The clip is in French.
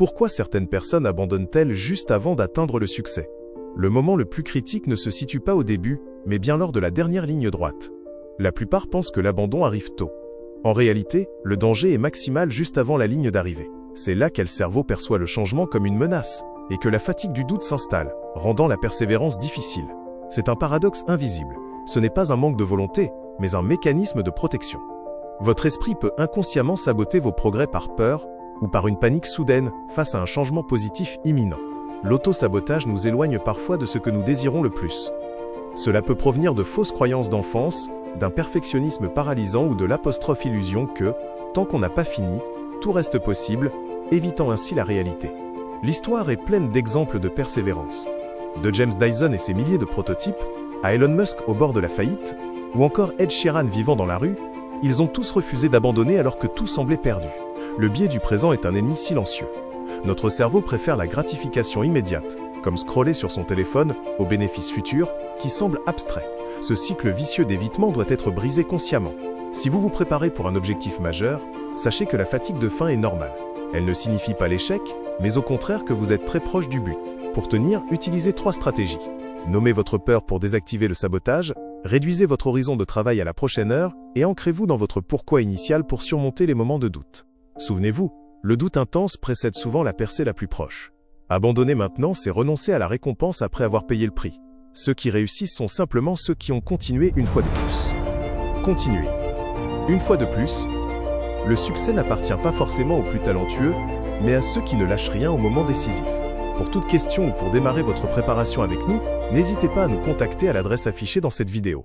Pourquoi certaines personnes abandonnent-elles juste avant d'atteindre le succès? Le moment le plus critique ne se situe pas au début, mais bien lors de la dernière ligne droite. La plupart pensent que l'abandon arrive tôt. En réalité, le danger est maximal juste avant la ligne d'arrivée. C'est là que le cerveau perçoit le changement comme une menace, et que la fatigue du doute s'installe, rendant la persévérance difficile. C'est un paradoxe invisible. Ce n'est pas un manque de volonté, mais un mécanisme de protection. Votre esprit peut inconsciemment saboter vos progrès par peur, ou par une panique soudaine face à un changement positif imminent. L'auto-sabotage nous éloigne parfois de ce que nous désirons le plus. Cela peut provenir de fausses croyances d'enfance, d'un perfectionnisme paralysant ou de l'apostrophe illusion que, tant qu'on n'a pas fini, tout reste possible, évitant ainsi la réalité. L'histoire est pleine d'exemples de persévérance. De James Dyson et ses milliers de prototypes, à Elon Musk au bord de la faillite, ou encore Ed Sheeran vivant dans la rue, ils ont tous refusé d'abandonner alors que tout semblait perdu. Le biais du présent est un ennemi silencieux. Notre cerveau préfère la gratification immédiate, comme scroller sur son téléphone, aux bénéfices futurs, qui semblent abstraits. Ce cycle vicieux d'évitement doit être brisé consciemment. Si vous vous préparez pour un objectif majeur, sachez que la fatigue de fin est normale. Elle ne signifie pas l'échec, mais au contraire que vous êtes très proche du but. Pour tenir, utilisez 3 stratégies. Nommez votre peur pour désactiver le sabotage, réduisez votre horizon de travail à la prochaine heure et ancrez-vous dans votre pourquoi initial pour surmonter les moments de doute. Souvenez-vous, le doute intense précède souvent la percée la plus proche. Abandonner maintenant, c'est renoncer à la récompense après avoir payé le prix. Ceux qui réussissent sont simplement ceux qui ont continué une fois de plus. Continuez. Une fois de plus, le succès n'appartient pas forcément aux plus talentueux, mais à ceux qui ne lâchent rien au moment décisif. Pour toute question ou pour démarrer votre préparation avec nous, n'hésitez pas à nous contacter à l'adresse affichée dans cette vidéo.